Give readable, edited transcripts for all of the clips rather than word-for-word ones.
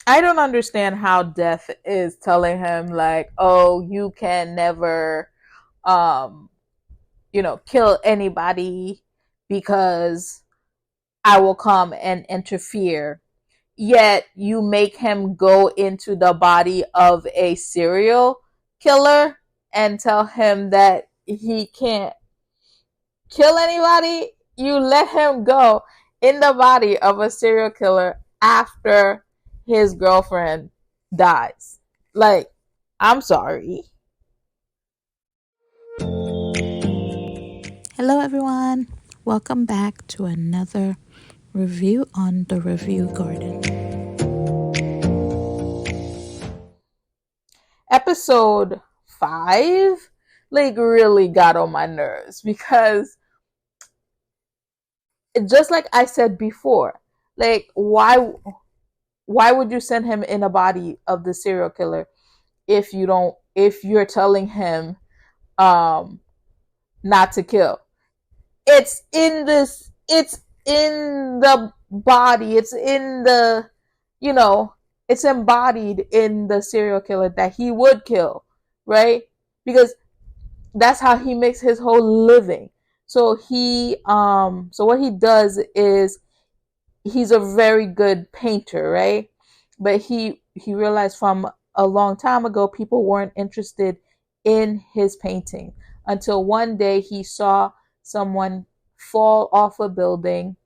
I don't understand how Death is telling him like, "Oh, you can never um kill anybody because I will come and interfere." Yet you make him go into the body of a serial killer and tell him that he can't kill anybody. You let him go in the body of a serial killer after his girlfriend dies. Like, I'm sorry. Hello, everyone. Welcome back to another review on the Review Garden. Episode 5 like really got on my nerves because just like I said before, like why would you send him in a body of the serial killer if you're telling him um not to kill? It's in the body, it's in the you know it's embodied in the serial killer that he would kill, right? Because that's how he makes his whole living. So what he does is he's a very good painter, right? But he realized from a long time ago people weren't interested in his painting until one day he saw someone fall off a building,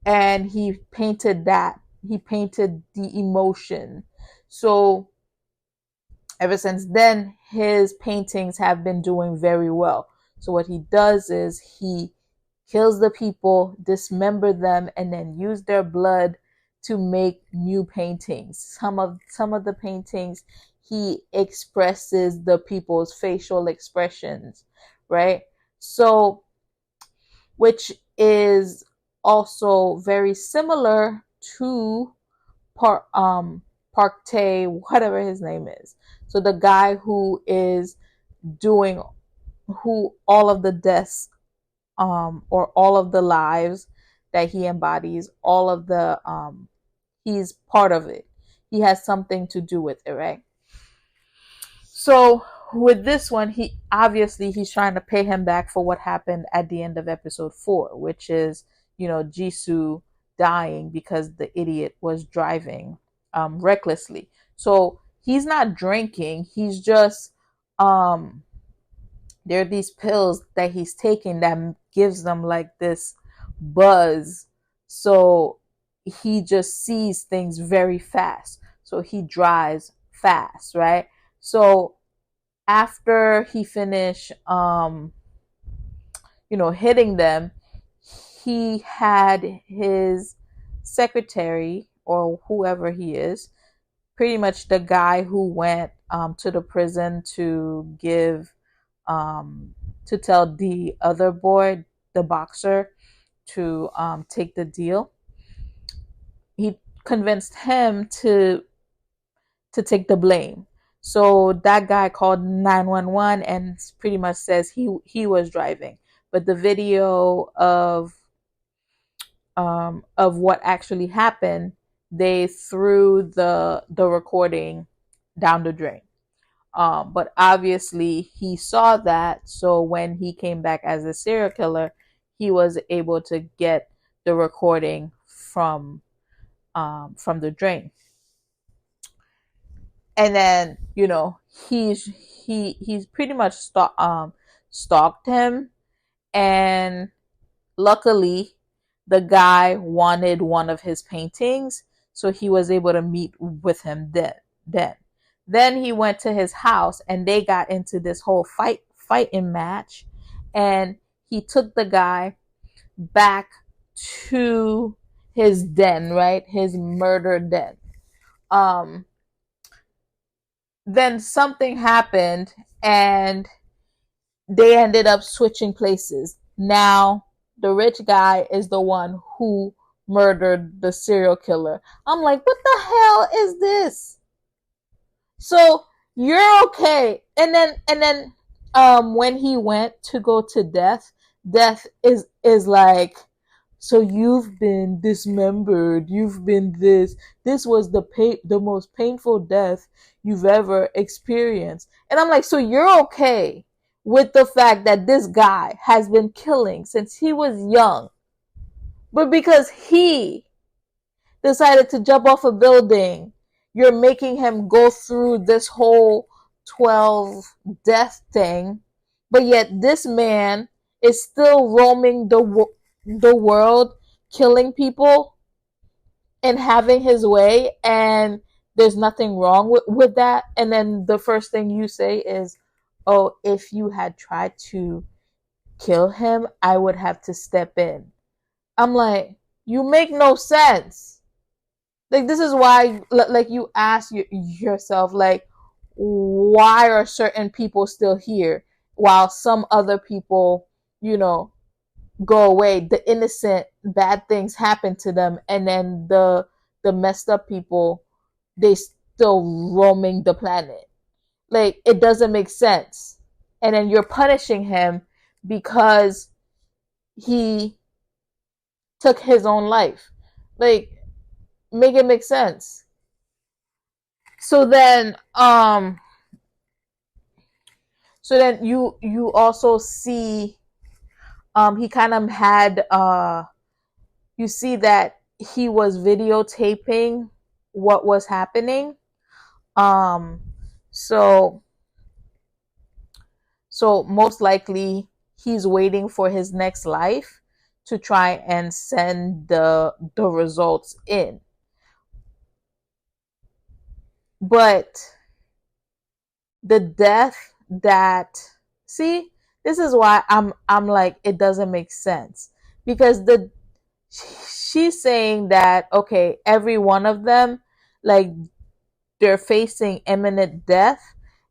and he painted that. He painted the emotion. So ever since then, his paintings have been doing very well. So what he does is he kills the people, dismember them, and then use their blood to make new paintings. Some of the paintings he expresses the people's facial expressions, right? So which is also very similar to Park Tay, whatever his name is. So the guy who is doing who all of the deaths or all of the lives that he embodies, all of the he's part of it. He has something to do with it, right? So with this one, he's trying to pay him back for what happened at the end of episode 4, which is Jisoo dying because the idiot was driving recklessly. So he's not drinking. He's just there are these pills that he's taking that gives them like this buzz. So he just sees things very fast. So he drives fast, right? So after he finished hitting them, he had his secretary or whoever he is, pretty much the guy who went to the prison to give to tell the other boy, the boxer, to take the deal. He convinced him to take the blame. So that guy called 911 and pretty much says he was driving, but the video of what actually happened, they threw the recording down the drain. But obviously he saw that, so when he came back as a serial killer, he was able to get the recording from the drain. And then he's pretty much stalked him, and luckily the guy wanted one of his paintings, so he was able to meet with him then he went to his house and they got into this whole fighting match, and he took the guy back to his den, right? His murder den. um then something happened, and they ended up switching places. Now the rich guy is the one who murdered the serial killer. I'm like, what the hell is this? So you're okay. And then when he went to go to death, death is like, So you've been dismembered, you've been this was the most painful death you've ever experienced. And I'm like, so you're okay with the fact that this guy has been killing since he was young, but because he decided to jump off a building, you're making him go through this whole 12 death thing, but yet this man is still roaming the world, killing people and having his way, and there's nothing wrong with that. And then the first thing you say is, oh, if you had tried to kill him, I would have to step in. I'm like, you make no sense. Like, this is why, like, you ask yourself, like, why are certain people still here while some other people, you know, go away? The innocent bad things happen to them, and then the messed up people, they still roaming the planet. Like, it doesn't make sense. And then you're punishing him because he took his own life. Like, make it make sense. So then you also see he kind of had you see that he was videotaping what was happening. um so so most likely he's waiting for his next life to try and send the results in. But the death that, see, this is why I'm like, it doesn't make sense, because the she's saying that, okay, every one of them, like, they're facing imminent death,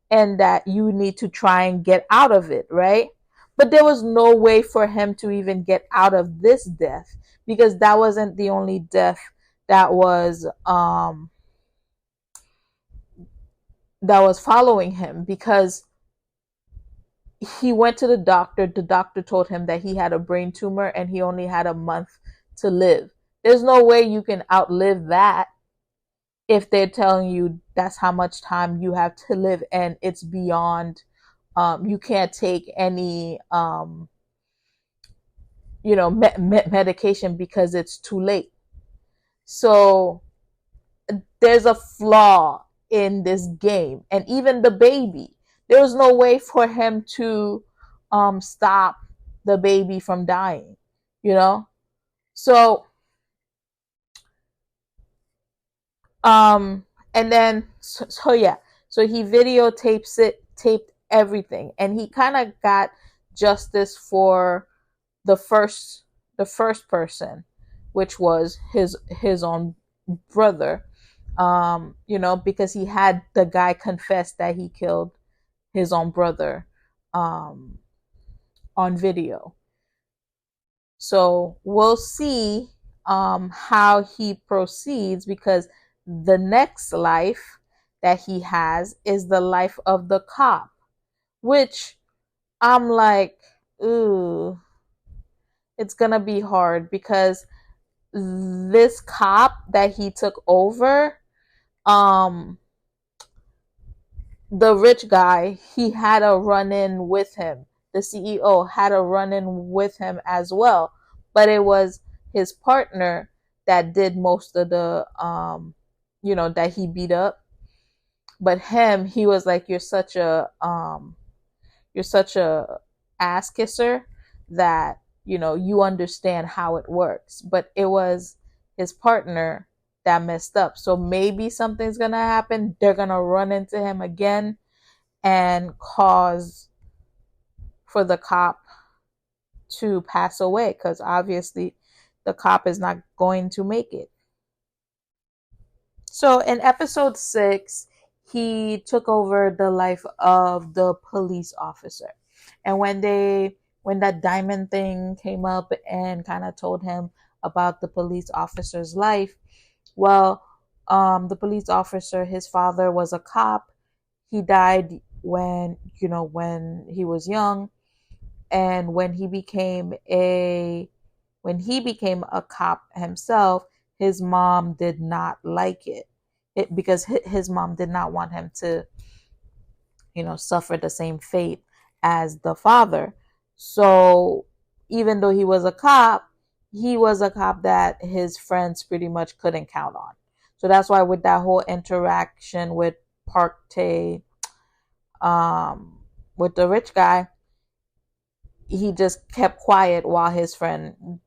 and that you need to try and get out of it, right? But there was no way for him to even get out of this death, because that wasn't the only death that was following him. Because he went to the doctor told him that he had a brain tumor and he only had a month to live. There's no way you can outlive that if they're telling you that's how much time you have to live, and it's beyond, you can't take any medication because it's too late. So there's a flaw in this game. And even the baby, there was no way for him to stop the baby from dying, you know? So and then so yeah, so he videotapes it, taped everything, and he kind of got justice for the first the first person, which was his own brother. Because he had the guy confess that he killed his own brother um on video. So we'll see how he proceeds, because the next life that he has is the life of the cop, which I'm like, ooh, it's gonna be hard, because this cop that he took over, um, the rich guy, he had a run in with him. The CEO had a run in with him as well, but it was his partner that did most of the that he beat up. But him, he was like, you're such a ass kisser that you understand how it works. But it was his partner that messed up. So maybe something's gonna happen. They're gonna run into him again and cause for the cop to pass away, because obviously the cop is not going to make it. So in episode 6, he took over the life of the police officer. And when that diamond thing came up and kind of told him about the police officer's life, well, the police officer, his father was a cop. He died when he was young, and when when he became a cop himself, his mom did not like it because his mom did not want him to, suffer the same fate as the father. So even though he was a cop that his friends pretty much couldn't count on. So that's why with that whole interaction with Park Tae, with the rich guy, he just kept quiet while his friend,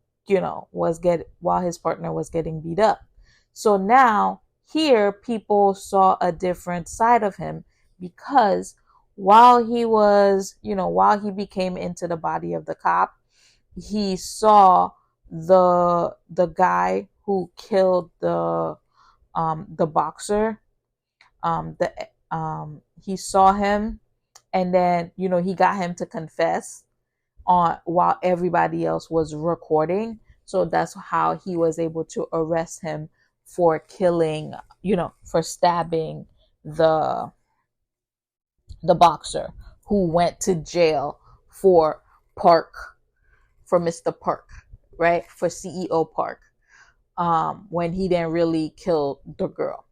while his partner was getting beat up. So now here people saw a different side of him because while he became into the body of the cop, he saw the guy who killed the boxer. He saw him, and then he got him to confess on while everybody else was recording. So that's how he was able to arrest him for killing, for stabbing the boxer who went to jail for Park, for Mr. Park, right? For CEO Park, when he didn't really kill the girl.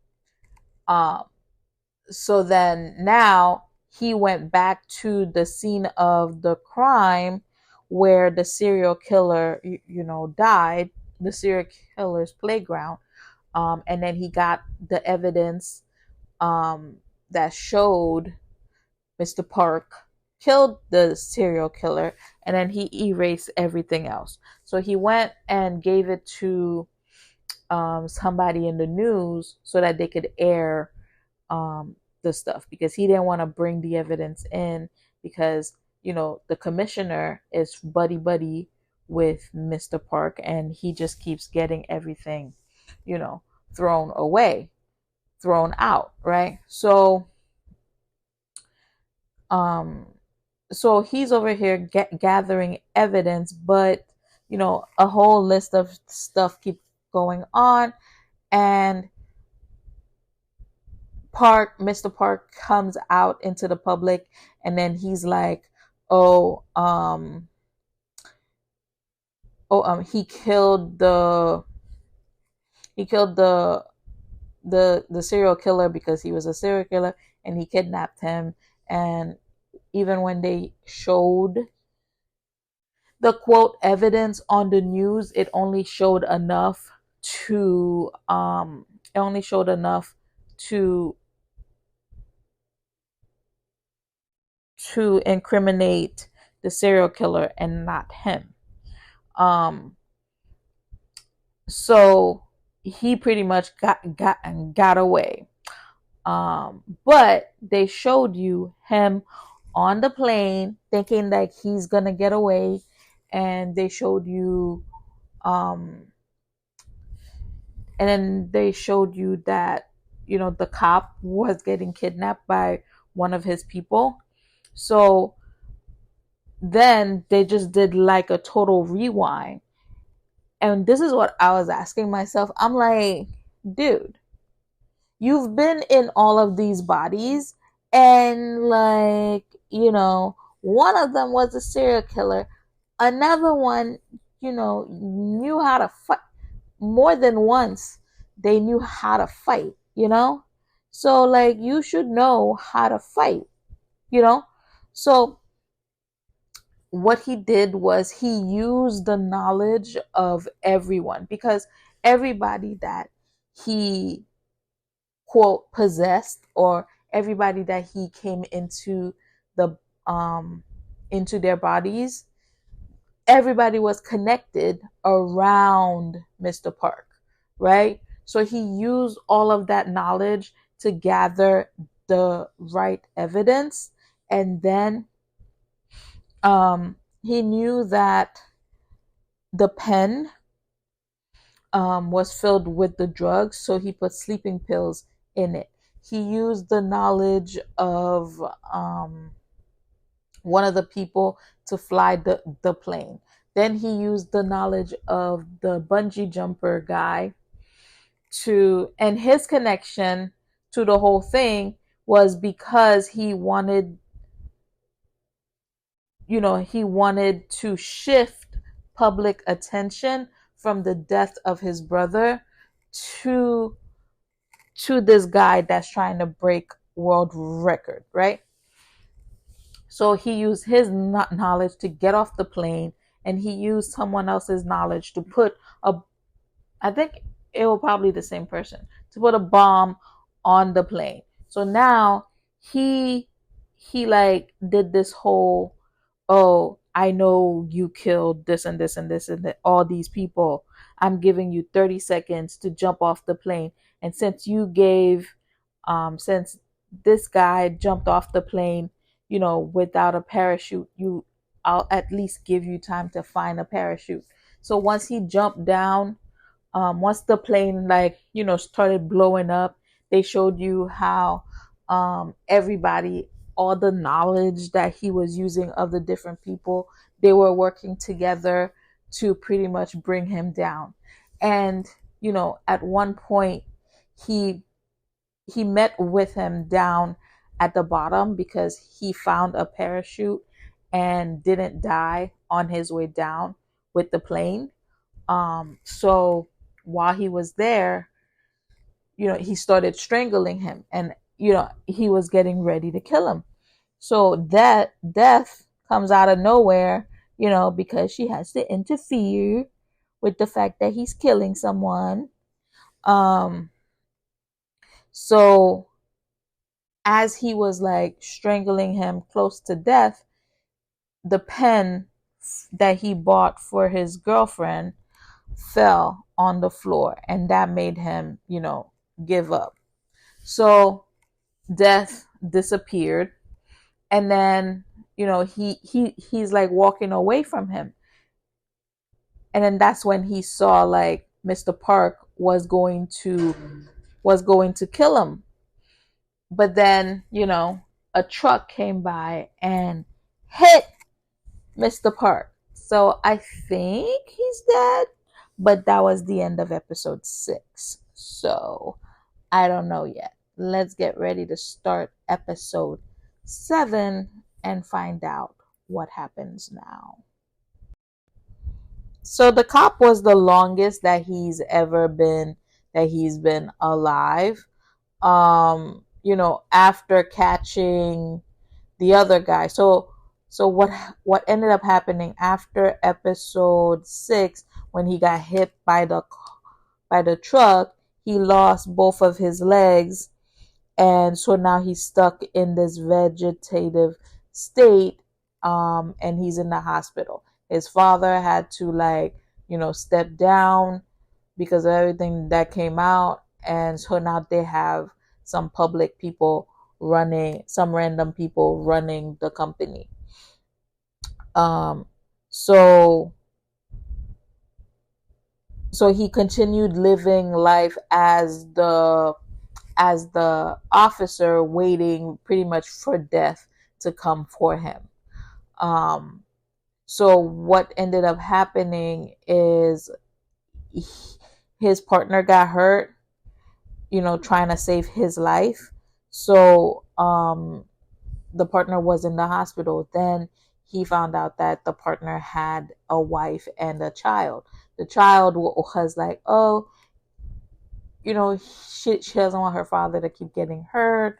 So then now he went back to the scene of the crime where the serial killer, died, the serial killer's playground. And then he got the evidence that showed Mr. Park killed the serial killer, and then he erased everything else. So he went and gave it to somebody in the news so that they could air the stuff, because he didn't want to bring the evidence in because the commissioner is buddy with Mr. Park, and he just keeps getting everything thrown away, thrown out, right? So he's over here gathering evidence, but a whole list of stuff keeps going on, and Mr. Park comes out into the public, and then he's like, he killed the serial killer because he was a serial killer, and he kidnapped him. And even when they showed the quote evidence on the news, it only showed enough to incriminate the serial killer and not him. So he pretty much got away. But they showed you him on the plane thinking that he's gonna get away, and they showed you and then they showed you that the cop was getting kidnapped by one of his people. So then they just did like a total rewind, and this is what I was asking myself. I'm like, dude, you've been in all of these bodies, and like, one of them was a serial killer, another one knew how to fight. More than once they knew how to fight, so like you should know how to fight. So what he did was he used the knowledge of everyone, because everybody that he quote possessed, or everybody that he came the into their bodies, everybody was connected around Mr. Park, right? So he used all of that knowledge to gather the right evidence, and then he knew that the pen was filled with the drugs, so he put sleeping pills in it. He used the knowledge of one of the people to fly the plane. Then he used the knowledge of the bungee jumper guy and his connection to the whole thing was because he wanted to shift public attention from the death of his brother to this guy that's trying to break world record, right? So he used his knowledge to get off the plane, and he used someone else's knowledge to put a, I think it will probably the same person, to put a bomb on the plane. So now he like did this whole, oh, I know you killed this and this and this and that, all these people. I'm giving you 30 seconds to jump off the plane. And since this guy jumped off the plane, without a parachute, I'll at least give you time to find a parachute. So once he jumped down, once the plane started blowing up, they showed you how everybody, all the knowledge that he was using of the different people, they were working together to pretty much bring him down. And at one point he met with him down at the bottom because he found a parachute and didn't die on his way down with the plane. So while he was there, he started strangling him, and he was getting ready to kill him. So that death comes out of nowhere, because she has to interfere with the fact that he's killing someone. So as he was like strangling him close to death, the pen that he bought for his girlfriend fell on the floor, and that made him, give up. So death disappeared, and then he's like walking away from him, and then that's when he saw like Mr. Park was going to kill him. But then a truck came by and hit Mr. Park. So I think he's dead, but that was the end of episode 6. So I don't know yet. Let's get ready to start episode 7 and find out what happens now. So the cop was the longest that he's ever been alive. After catching the other guy. So what ended up happening after episode 6, when he got hit by the truck, he lost both of his legs, and so now he's stuck in this vegetative state, and he's in the hospital. His father had to step down because of everything that came out, and so now they have some public people some random people running the company. So he continued living life as the officer, waiting pretty much for death to come for him. So what ended up happening is his partner got hurt, trying to save his life. So the partner was in the hospital. Then he found out that the partner had a wife and a child. The child was like, oh, she doesn't want her father to keep getting hurt,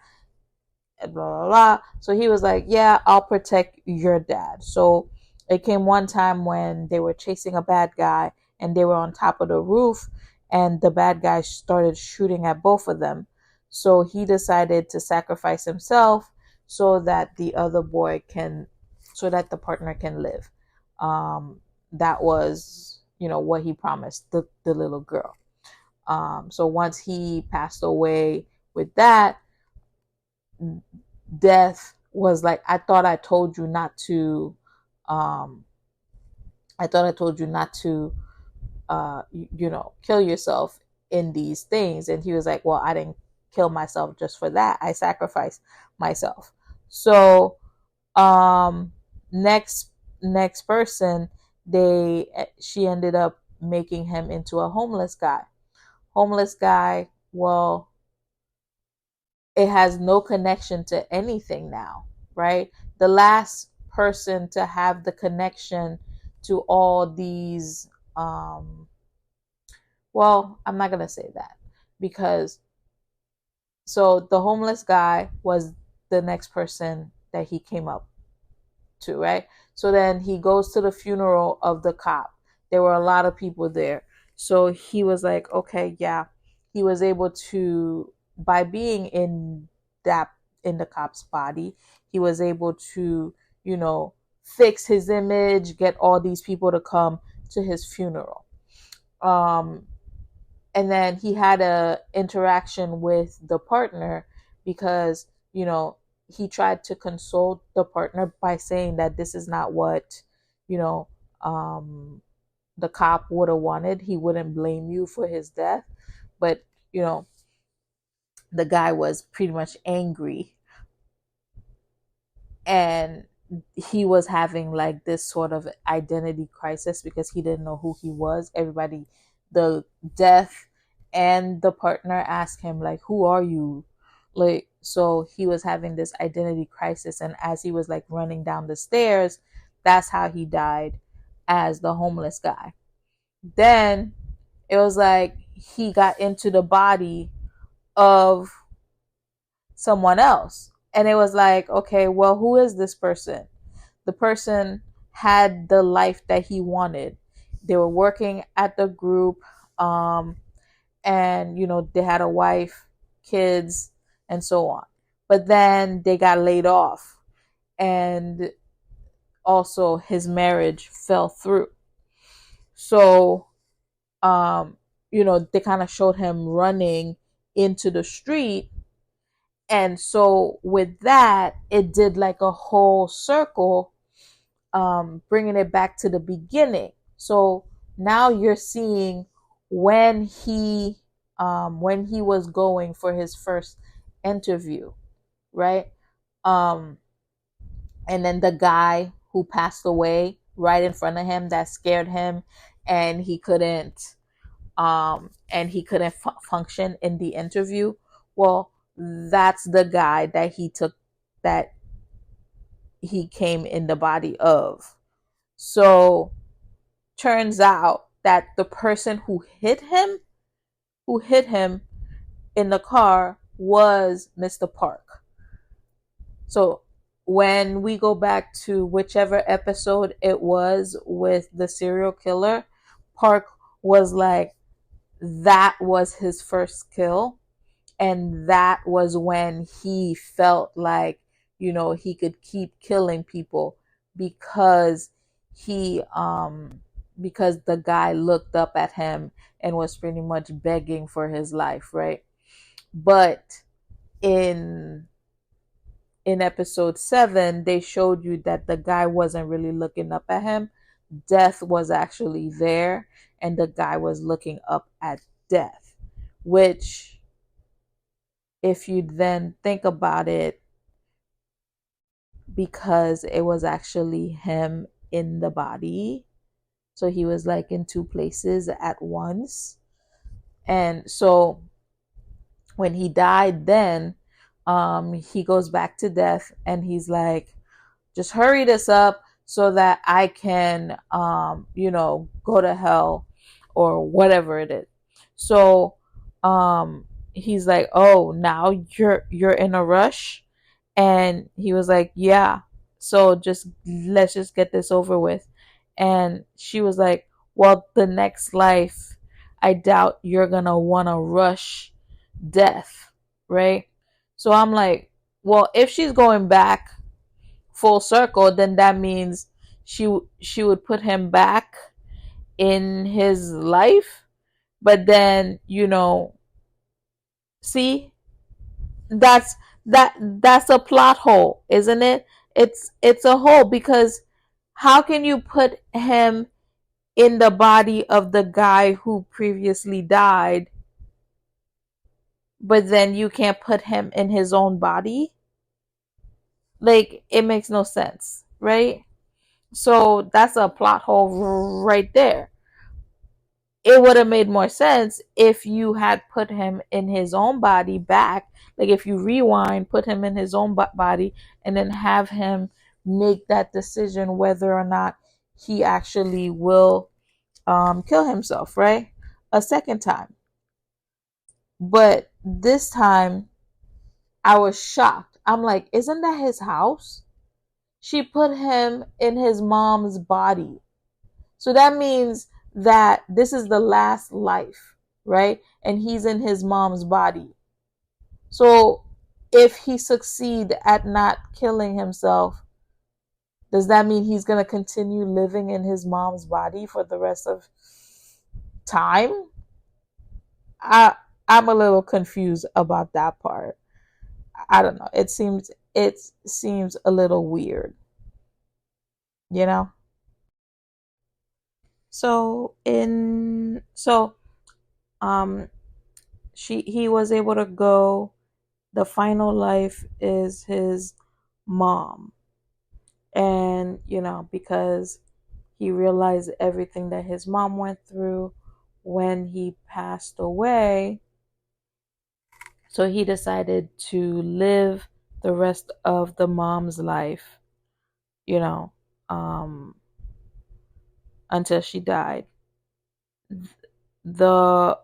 and blah, blah, blah. So he was like, yeah, I'll protect your dad. So it came one time when they were chasing a bad guy, and they were on top of the roof, and the bad guy started shooting at both of them. So he decided to sacrifice himself so that the partner can live. That was, what he promised the little girl. So once he passed away with that, death was like, I thought I told you not to kill yourself in these things. And he was like, well, I didn't kill myself just for that. I sacrificed myself. So next person, she ended up making him into a homeless guy. Well, it has no connection to anything now, right? The last person to have the connection to all these well, I'm not going to say that because so the homeless guy was the next person that he came up to, right? So then he goes to the funeral of the cop. There were a lot of people there. So he was like, okay, yeah. He was able to, by being that in the cop's body, he was able to, you know, fix his image, get all these people to come to his funeral. Um, and then he had a interaction with the partner because, you know, he tried to console the partner by saying that this is not what, you know, um the cop would have wanted. He wouldn't blame you for his death, but you know, the guy was pretty much angry, and he was having like this sort of identity crisis because he didn't know who he was. Everybody, the death and the partner asked him like, who are you? Like, so he was having this identity crisis, and as he was like running down the stairs, that's how he died, as the homeless guy. Then it was like he got into the body of someone else, and it was like, okay, well, who is this person? The person had the life that he wanted. They were working at the group, and you know, they had a wife, kids, and so on. But then they got laid off, and also his marriage fell through. So, um, you know, they kind of showed him running into the street, and so with that, it did like a whole circle, bringing it back to the beginning. So now you're seeing when he was going for his first interview, right? Um, and then the guy who passed away right in front of him that scared him, and he couldn't function in the interview. Well, that's the guy that he took, that he came in the body of. So turns out that the person who hit him in the car was Mr. Park. So when we go back to whichever episode it was with the serial killer, Park was like, that was his first kill, and that was when he felt like, you know, he could keep killing people because because the guy looked up at him and was pretty much begging for his life, right? But in episode 7, they showed you that the guy wasn't really looking up at him. Death was actually there, and the guy was looking up at death, which, if you then think about it, because it was actually him in the body, so he was like in two places at once. And so when he died, then he goes back to death, and he's like, just hurry this up so that I can you know, go to hell or whatever it is. So he's like, oh, now you're in a rush. And he was like, yeah, so just let's just get this over with. And she was like, well, the next life, I doubt you're gonna want to rush death, right? So I'm like, well, if she's going back full circle, then that means she would put him back in his life. But then, you know, see, that's that's a plot hole, isn't it? It's a hole, because how can you put him in the body of the guy who previously died, but then you can't put him in his own body? Like, it makes no sense, right? So that's a plot hole right there. It would have made more sense if you had put him in his own body back. Like, if you rewind, put him in his own body, and then have him make that decision whether or not he actually will kill himself, right? A second time. But this time I was shocked. I'm like, isn't that his house? She put him in his mom's body. So that means that this is the last life, right? And he's in his mom's body. So if he succeed at not killing himself, does that mean he's going to continue living in his mom's body for the rest of time? I I'm a little confused about that part. I don't know. It seems a little weird, you know? So he was able to go. The final life is his mom. And, because he realized everything that his mom went through when he passed away, so he decided to live the rest of the mom's life, you know, um, until she died. The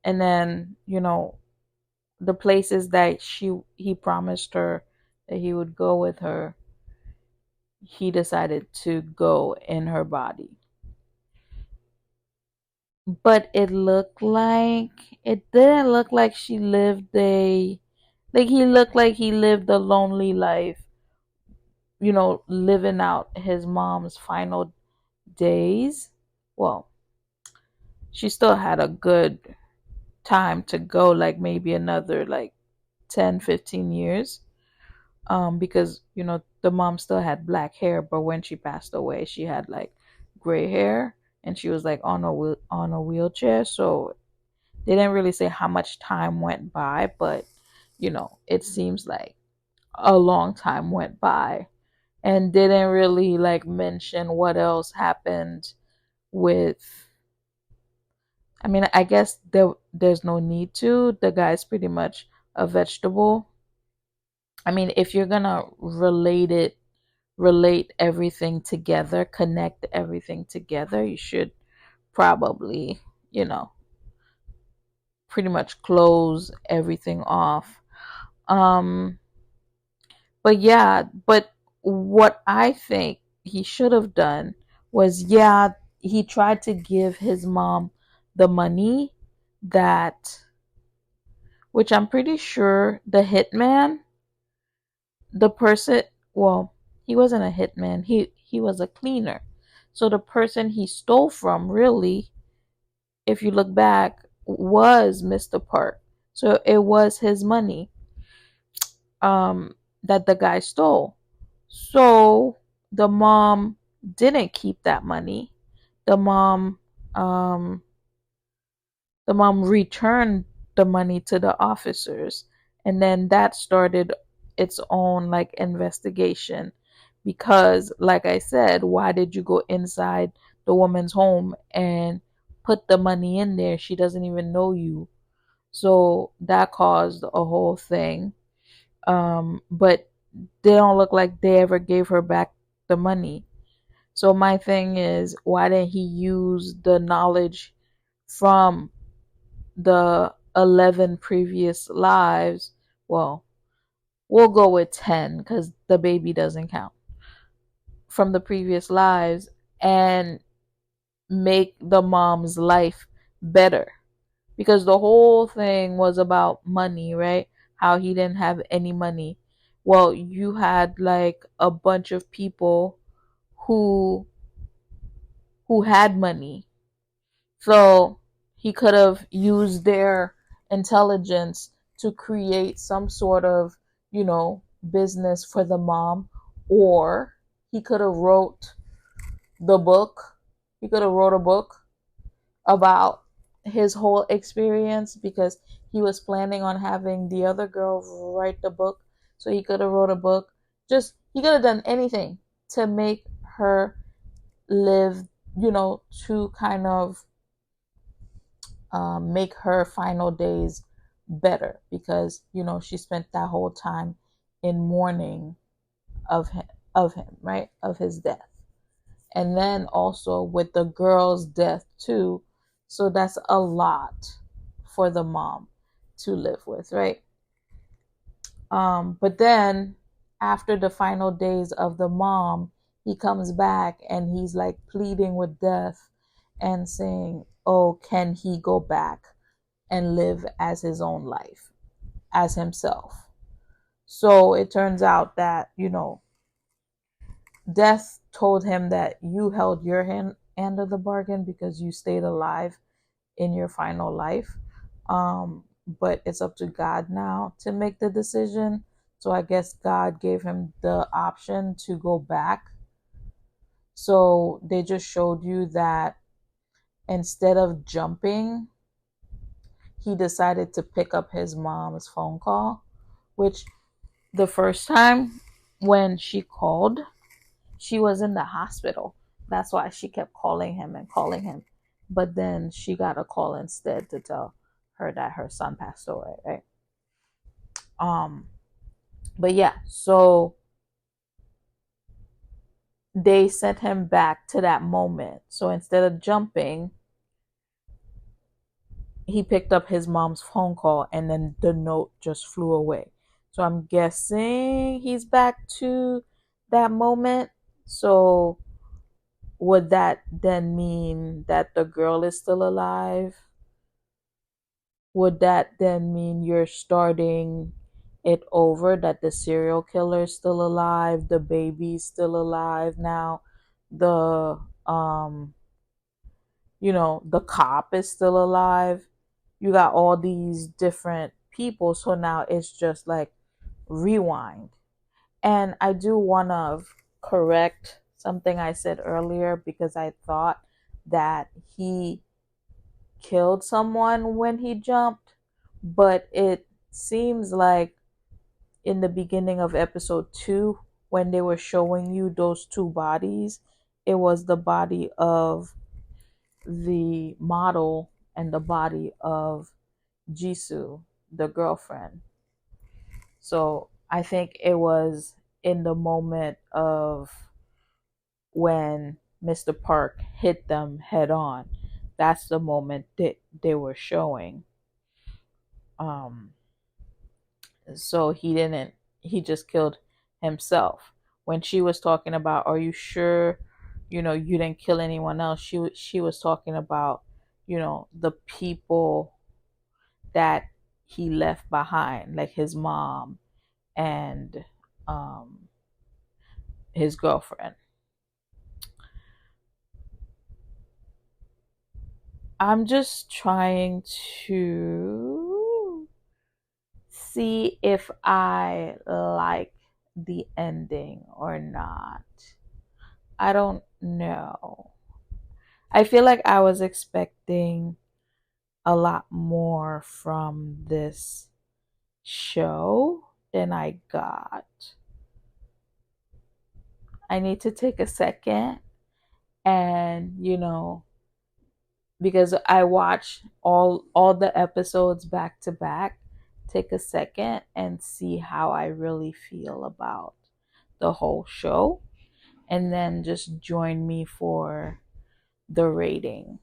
and then, the places that he promised her that he would go with her, he decided to go in her body. But it didn't look like she lived he looked like he lived a lonely life, living out his mom's final days. Well, she still had a good time to go, like maybe another like 10, 15 years. Because the mom still had black hair, but when she passed away she had like gray hair, and she was like on a wheelchair. So they didn't really say how much time went by, but it seems like a long time went by, and didn't really like mention what else happened with. I mean, I guess there's no need to. The guy's pretty much a vegetable. I mean, if you're gonna relate everything together, connect everything together, you should probably, you know, pretty much close everything off. Um, but yeah, but what I think he should have done was, yeah, he tried to give his mom the money that, which I'm pretty sure the hitman, the person, well, he wasn't a hitman, he was a cleaner. So the person he stole from, really, if you look back, was Mr. Park. So it was his money that the guy stole. So the mom didn't keep that money. The mom um the mom returned the money to the officers, and then that started its own like investigation, because like I said, why did you go inside the woman's home and put the money in there? She doesn't even know you. So that caused a whole thing. But they don't look like they ever gave her back the money. So my thing is, why didn't he use the knowledge from the 11 previous lives? Well, we'll go with 10 because the baby doesn't count. From the previous lives, and make the mom's life better. Because the whole thing was about money, right? How he didn't have any money. Well, you had like a bunch of people who had money. So he could have used their intelligence to create some sort of, business for the mom, or he could have wrote the book. He could have wrote a book about his whole experience, because he was planning on having the other girl write the book. So he could have wrote a book. Just he could have done anything to make her live, to kind of make her final days better, because she spent that whole time in mourning of him, right, of his death. and then also with the girl's death too. So that's a lot for the mom to live with, right? But then after the final days of the mom, he comes back and he's like pleading with death and saying, oh, can he go back and live as his own life, as himself? So it turns out that, death told him that you held your end of the bargain because you stayed alive in your final life. But it's up to God now to make the decision. So I guess God gave him the option to go back. So they just showed you that instead of jumping, he decided to pick up his mom's phone call, which the first time when she called, she was in the hospital. That's why she kept calling him and calling him. But then she got a call instead to tell her that her son passed away, right? But yeah, so they sent him back to that moment. So instead of jumping, he picked up his mom's phone call and then the note just flew away. So I'm guessing he's back to that moment. So would that then mean that the girl is still alive? Would that then mean you're starting it over, that the serial killer is still alive, the baby's still alive now, the the cop is still alive? You got all these different people, so now it's just like rewind. And I do want to correct something I said earlier, because I thought that he killed someone when he jumped, but it seems like in the beginning of episode 2, when they were showing you those two bodies, it was the body of the model and the body of Jisoo, the girlfriend. So I think it was in the moment of when Mr. Park hit them head on. That's the moment that they were showing. Um, so he just killed himself. When she was talking about, are you sure, you didn't kill anyone else? She was talking about, the people that he left behind, like his mom and um, his girlfriend. I'm just trying to see if I like the ending or not. I don't know. I feel like I was expecting a lot more from this show than I got. I need to take a second and, because I watch all the episodes back to back, take a second and see how I really feel about the whole show, and then just join me for the rating.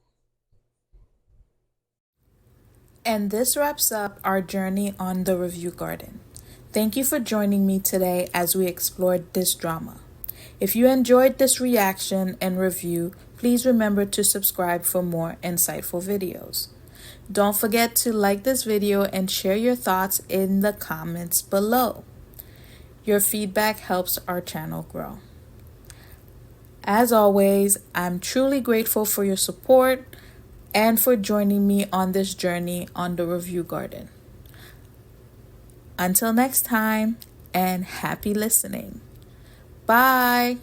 And this wraps up our journey on the Review Garden. Thank you for joining me today as we explored this drama. If you enjoyed this reaction and review, please remember to subscribe for more insightful videos. Don't forget to like this video and share your thoughts in the comments below. Your feedback helps our channel grow. As always, I'm truly grateful for your support and for joining me on this journey on the Review Garden. Until next time, and happy listening. Bye.